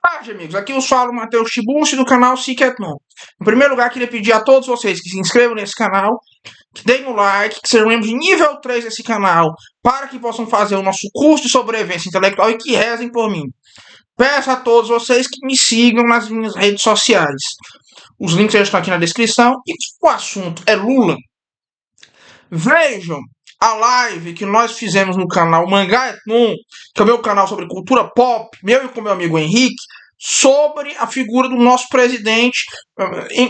tarde, amigos. Aqui eu falo Matheus Tiburcio do canal Cicetnon. Em primeiro lugar, queria pedir a todos vocês que se inscrevam nesse canal, que deem um like, que sejam membros de nível 3 desse canal, para que possam fazer o nosso curso de sobrevivência intelectual e que rezem por mim. Peço a todos vocês que me sigam nas minhas redes sociais. Os links já estão aqui na descrição. E o assunto é Lula. Vejam a live que nós fizemos no canal Mangá Etnon, que é o meu canal sobre cultura pop, meu e com meu amigo Henrique, sobre a figura do nosso presidente,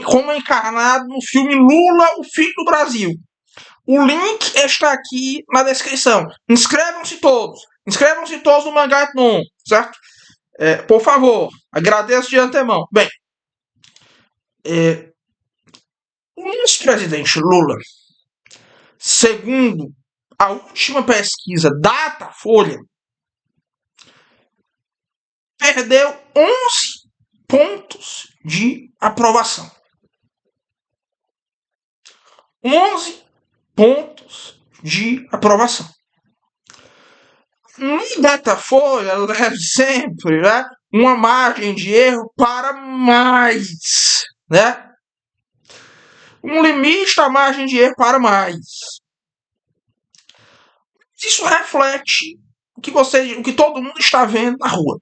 como encarnado no filme Lula, o Filho do Brasil. O link está aqui na descrição. Inscrevam-se todos no Mangá Etnon, certo? Por favor, agradeço de antemão. Bem, o nosso presidente Lula, segundo a última pesquisa Datafolha, perdeu 11 pontos de aprovação. 11 pontos de aprovação. No Datafolha leva sempre, né, uma margem de erro para mais, né? Um limite da margem de erro para mais. Isso reflete o que todo mundo está vendo na rua.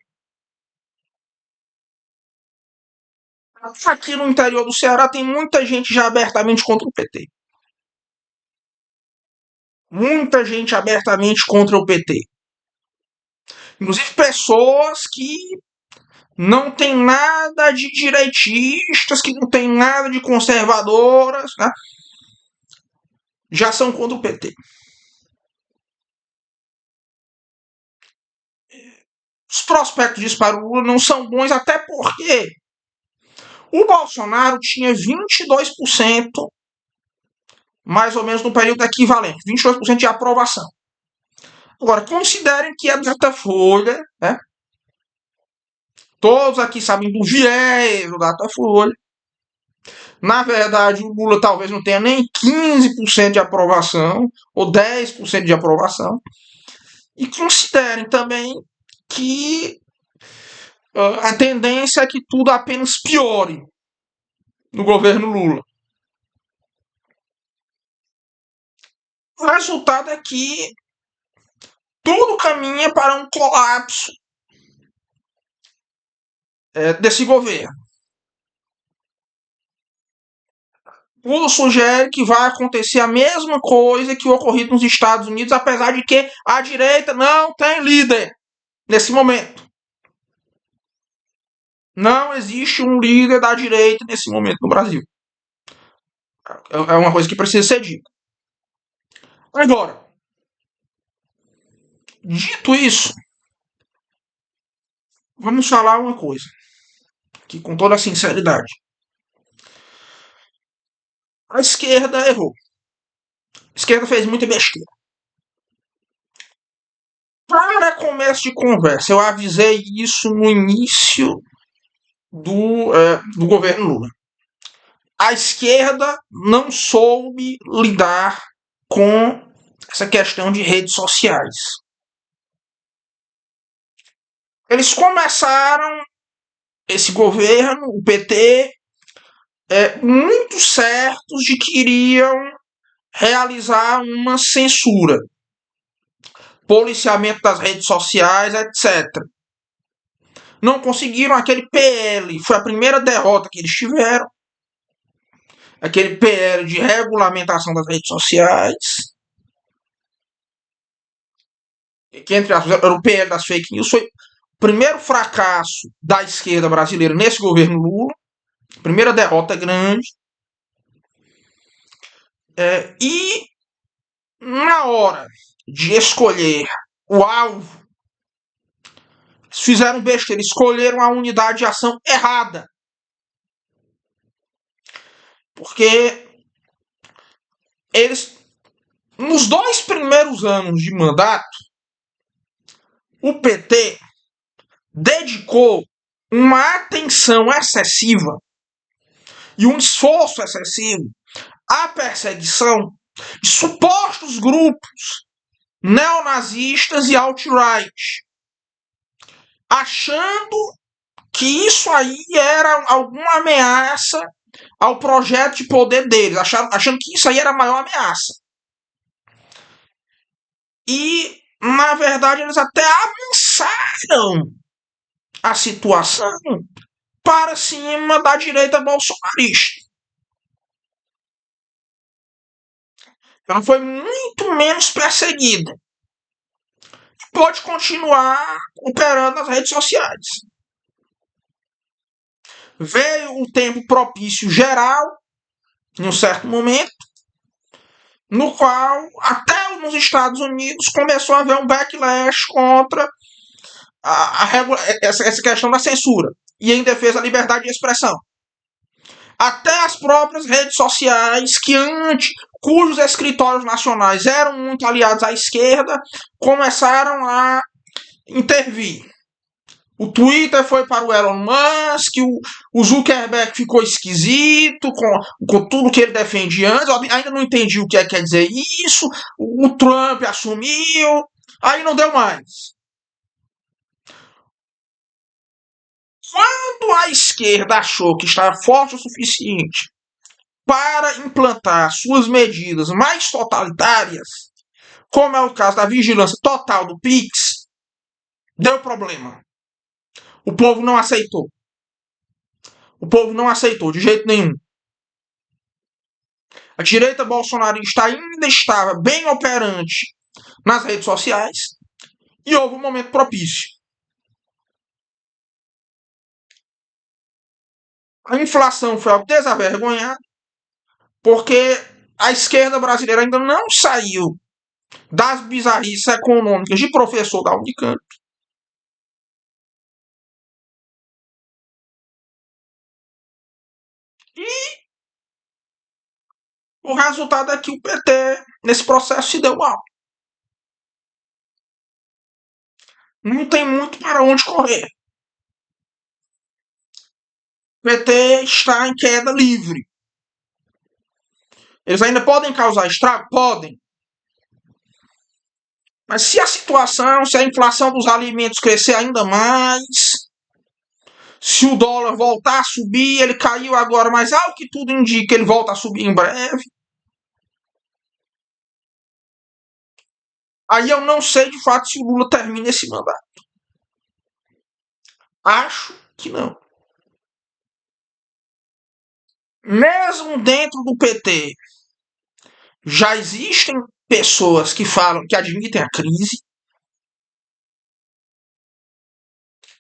Aqui no interior do Ceará tem muita gente já abertamente contra o PT. Muita gente abertamente contra o PT. Inclusive pessoas que não tem nada de direitistas, que não tem nada de conservadoras, né? Já são contra o PT. Os prospectos disso para o Lula não são bons, até porque o Bolsonaro tinha 22%, mais ou menos no período equivalente, 22% de aprovação. Agora, considerem que a Datafolha, né? Todos aqui sabem do viés do Datafolha. Na verdade, o Lula talvez não tenha nem 15% de aprovação, ou 10% de aprovação. E considerem também que a tendência é que tudo apenas piore no governo Lula. O resultado é que tudo caminha para um colapso desse governo. Tudo sugere que vai acontecer a mesma coisa que ocorrido nos Estados Unidos, apesar de que a direita não tem líder nesse momento. Não existe um líder da direita nesse momento no Brasil. É uma coisa que precisa ser dita. Agora, dito isso, vamos falar uma coisa, que com toda a sinceridade. A esquerda errou. A esquerda fez muita besteira. Para começo de conversa, eu avisei isso no início do governo Lula. A esquerda não soube lidar com essa questão de redes sociais. Eles começaram esse governo, o PT, muito certos de que iriam realizar uma censura, policiamento das redes sociais, etc. Não conseguiram. Aquele PL foi a primeira derrota que eles tiveram. Aquele PL de regulamentação das redes sociais, que entre aspas era o PL das fake news, foi o primeiro fracasso da esquerda brasileira nesse governo Lula. Primeira derrota grande. E na hora de escolher o alvo, eles fizeram besteira, escolheram a unidade de ação errada. Porque eles, nos 2 primeiros anos de mandato, o PT dedicou uma atenção excessiva e um esforço excessivo à perseguição de supostos grupos neonazistas e alt-right, achando que isso aí era alguma ameaça ao projeto de poder deles, achando que isso aí era a maior ameaça. E, na verdade, eles até avançaram a situação para cima da direita bolsonarista. Ela foi muito menos perseguida. Pode continuar operando nas redes sociais. Veio um tempo propício geral, em um certo momento, no qual, até nos Estados Unidos, começou a haver um backlash contra essa questão da censura e em defesa da liberdade de expressão. Até as próprias redes sociais, cujos escritórios nacionais eram muito aliados à esquerda, começaram a intervir. O Twitter foi para o Elon Musk, o Zuckerberg ficou esquisito com tudo que ele defendia antes. Eu ainda não entendi o que quer dizer isso. O Trump assumiu, aí não deu mais. Quando a esquerda achou que estava forte o suficiente para implantar suas medidas mais totalitárias, como é o caso da vigilância total do Pix, deu problema. O povo não aceitou. O povo não aceitou de jeito nenhum. A direita bolsonarista ainda estava bem operante nas redes sociais e houve um momento propício. A inflação foi algo desavergonhado, porque a esquerda brasileira ainda não saiu das bizarrices econômicas de professor da Unicamp. E o resultado é que o PT, nesse processo, se deu mal. Não tem muito para onde correr. O PT está em queda livre. Eles ainda podem causar estrago? Podem. Mas se a inflação dos alimentos crescer ainda mais, se o dólar voltar a subir, ele caiu agora, mas ao que tudo indica, ele volta a subir em breve. Aí eu não sei de fato se o Lula termina esse mandato. Acho que não. Mesmo dentro do PT, já existem pessoas que falam que admitem a crise.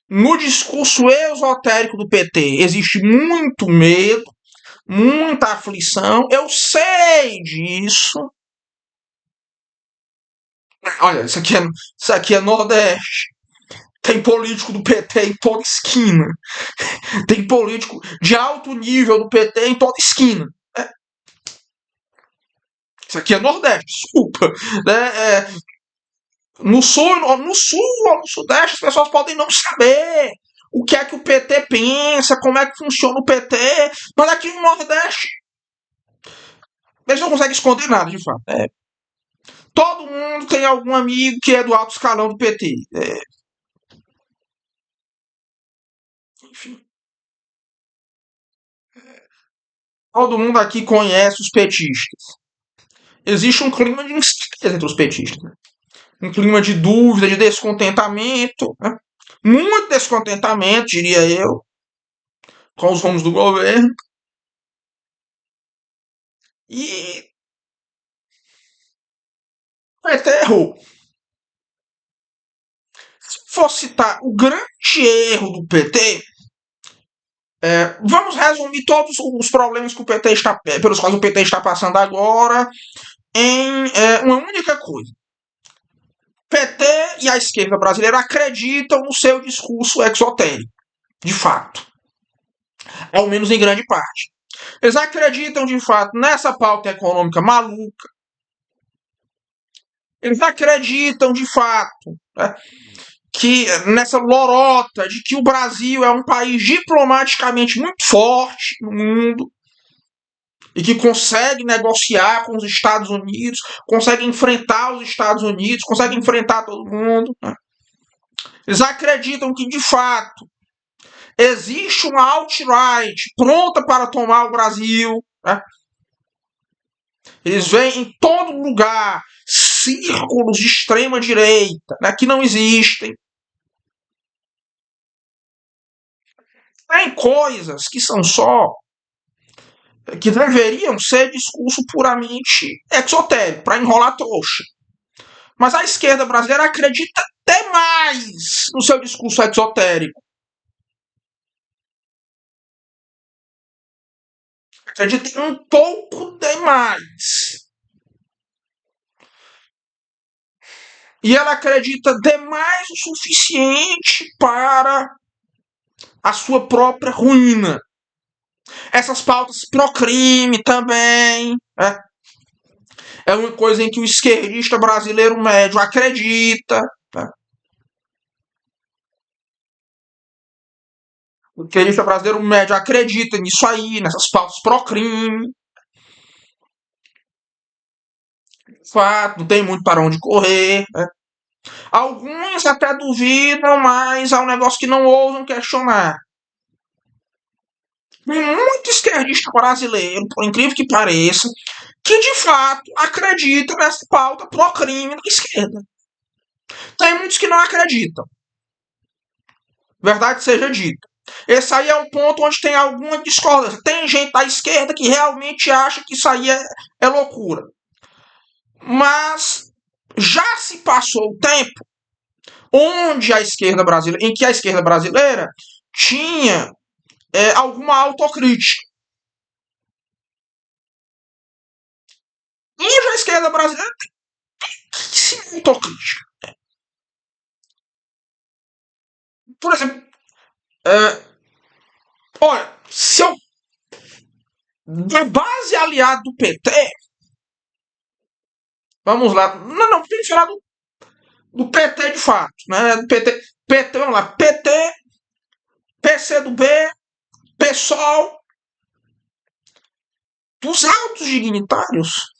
No discurso esotérico do PT existe muito medo, muita aflição. Eu sei disso. Olha, isso aqui é Nordeste. Tem político do PT em toda esquina. Tem político de alto nível do PT em toda esquina. Isso aqui é Nordeste, desculpa. No Sul ou no Sudeste, as pessoas podem não saber o que é que o PT pensa, como é que funciona o PT. Mas aqui no Nordeste, eles não conseguem esconder nada, de fato. Todo mundo tem algum amigo que é do alto escalão do PT. Enfim. Todo mundo aqui conhece os petistas. Existe um clima de incerteza entre os petistas. Né? Um clima de dúvida, de descontentamento. Né? Muito descontentamento, diria eu, com os rumos do governo. E o PT errou. Se for citar o grande erro do PT, vamos resumir todos os problemas que o PT está, pelos quais o PT está passando agora em uma única coisa. O PT e a esquerda brasileira acreditam no seu discurso exotérico, de fato. Ao menos em grande parte. Eles acreditam, de fato, nessa pauta econômica maluca. Eles acreditam, de fato, né, que nessa lorota de que o Brasil é um país diplomaticamente muito forte no mundo e que consegue negociar com os Estados Unidos, consegue enfrentar os Estados Unidos, consegue enfrentar todo mundo. Né? Eles acreditam que, de fato, Existe uma alt-right pronta para tomar o Brasil. Né? Eles vêm em todo lugar, círculos de extrema direita, né, que não existem. Tem coisas que são só que deveriam ser discurso puramente exotérico, para enrolar trouxa. Mas a esquerda brasileira acredita demais no seu discurso exotérico. Acredita um pouco demais. E ela acredita demais o suficiente para a sua própria ruína. Essas pautas pró-crime também. É uma coisa em que o esquerdista brasileiro médio acredita. Né? O esquerdista brasileiro médio acredita nisso aí, nessas pautas pró-crime. Fato, não tem muito para onde correr. Né? Alguns até duvidam, mas é um negócio que não ousam questionar. Tem muito esquerdista brasileiro, por incrível que pareça, que de fato acredita nessa pauta pró-crime da esquerda. Tem muitos que não acreditam. Verdade seja dita. Esse aí é um ponto onde tem alguma discordância. Tem gente da esquerda que realmente acha que isso aí é loucura. Mas já se passou o tempo onde a esquerda brasileira, em que a esquerda brasileira tinha alguma autocrítica. Hoje a esquerda brasileira tem autocrítica. Por exemplo, olha, se eu da base aliada do PT, vamos lá, não, tem que falar do PT de fato, né? Do PT, vamos lá, PT, PCdoB, PSOL, dos altos dignitários.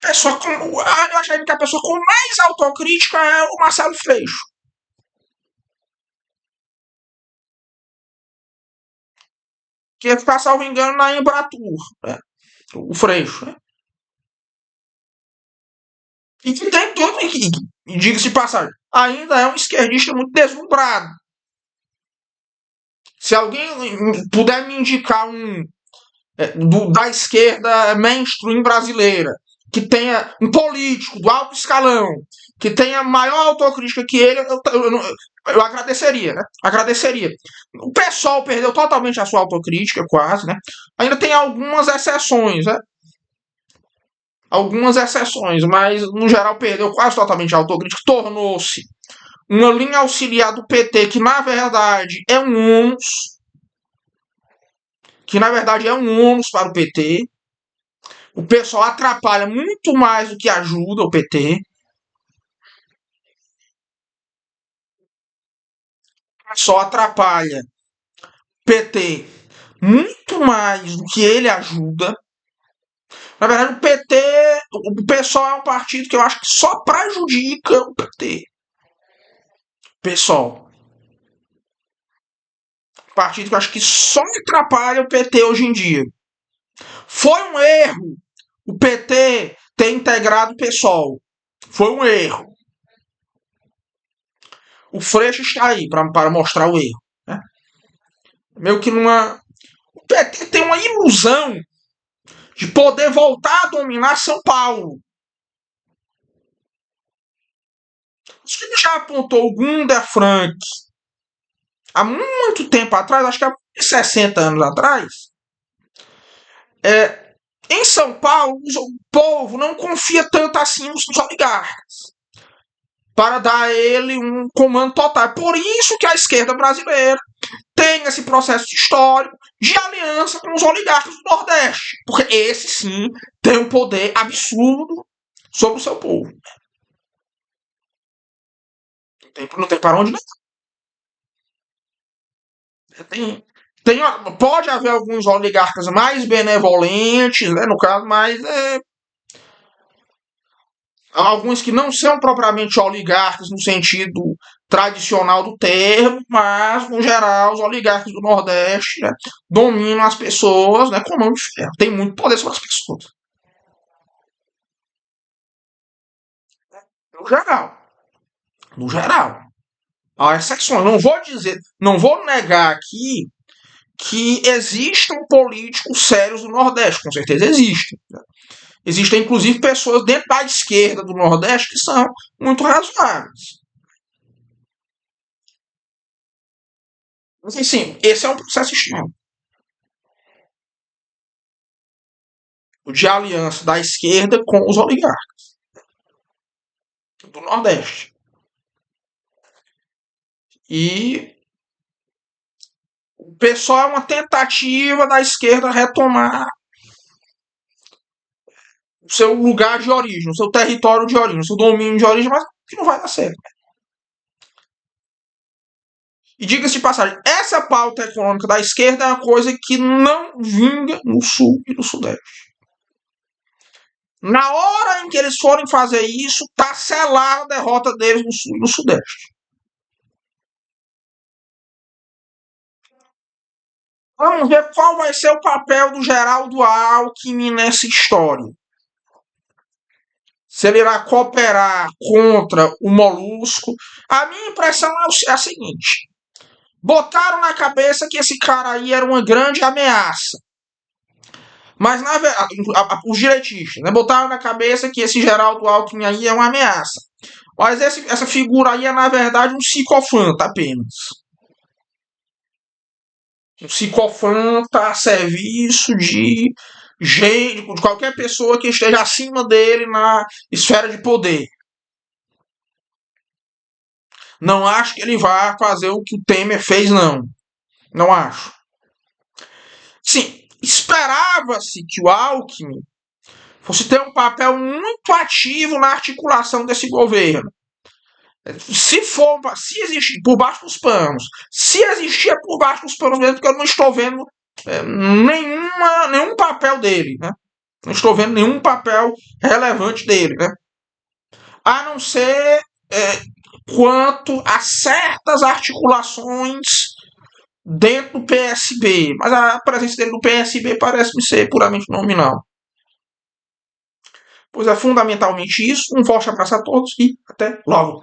Eu acho que a pessoa com mais autocrítica é o Marcelo Freixo. Que ia ficar, salvo engano, na Embratur, né? O Freixo. Né? E que tem todo, e diga-se de passagem, ainda é um esquerdista muito deslumbrado. Se alguém puder me indicar da esquerda mainstream brasileira, que tenha um político do alto escalão, que tenha maior autocrítica que ele, eu agradeceria, né? Agradeceria. O pessoal perdeu totalmente a sua autocrítica, quase, né? Ainda tem algumas exceções, né? Algumas exceções, mas no geral perdeu quase totalmente a autocrítica, tornou-se uma linha auxiliar do PT que na verdade é um ônus, para o PT. O pessoal atrapalha muito mais do que ajuda o PT. Só atrapalha o PT muito mais do que ele ajuda. Na verdade, o PSOL é um partido que eu acho que só prejudica o PT. PSOL. Partido que eu acho que só atrapalha o PT hoje em dia. Foi um erro o PT ter integrado o PSOL. Foi um erro. O Freixo está aí para mostrar o erro. Né? Meio que numa. O PT tem uma ilusão de poder voltar a dominar São Paulo. Acho que ele já apontou o Gunder Frank há muito tempo atrás, acho que há 60 anos atrás. Em São Paulo, o povo não confia tanto assim nos oligarcas para dar a ele um comando total. Por isso que a esquerda brasileira tem esse processo histórico de aliança com os oligarcas do Nordeste. Porque esse sim tem um poder absurdo sobre o seu povo. Não tem para onde não. Pode haver alguns oligarcas mais benevolentes, né, no caso, mas alguns que não são propriamente oligarcas no sentido tradicional do termo, mas, no geral, os oligarcas do Nordeste, né, dominam as pessoas, né, com mão de ferro. Tem muito poder sobre as pessoas. No geral. No geral. Há exceções. Não vou dizer, não vou negar aqui que existam políticos sérios do Nordeste. Com certeza existem. Né? Existem, inclusive, pessoas dentro da esquerda do Nordeste que são muito razoáveis. Mas, assim, esse é um processo extremo. De aliança da esquerda com os oligarcas do Nordeste. E o pessoal é uma tentativa da esquerda retomar o seu lugar de origem, o seu território de origem, o seu domínio de origem, mas que não vai dar certo. E diga-se de passagem, essa pauta econômica da esquerda é uma coisa que não vinga no Sul e no Sudeste. Na hora em que eles forem fazer isso, está selada a derrota deles no Sul e no Sudeste. Vamos ver qual vai ser o papel do Geraldo Alckmin nessa história. Se ele irá cooperar contra o Molusco. A minha impressão é a seguinte. Botaram na cabeça que esse cara aí era uma grande ameaça. Mas, na verdade, os direitistas, né, botaram na cabeça que esse Geraldo Alckmin aí é uma ameaça. Mas essa figura aí é, na verdade, um psicofanta apenas. Um psicofanta a serviço de gente, de qualquer pessoa que esteja acima dele na esfera de poder. Não acho que ele vá fazer o que o Temer fez, não. Não acho. Sim, esperava-se que o Alckmin fosse ter um papel muito ativo na articulação desse governo. Se existir por baixo dos panos, se existia por baixo dos panos mesmo, porque eu não estou vendo nenhum papel dele, né? Não estou vendo nenhum papel relevante dele, né? A não ser quanto a certas articulações dentro do PSB. Mas a presença dele no PSB parece-me ser puramente nominal. Pois é fundamentalmente isso. Um forte abraço a todos e até logo.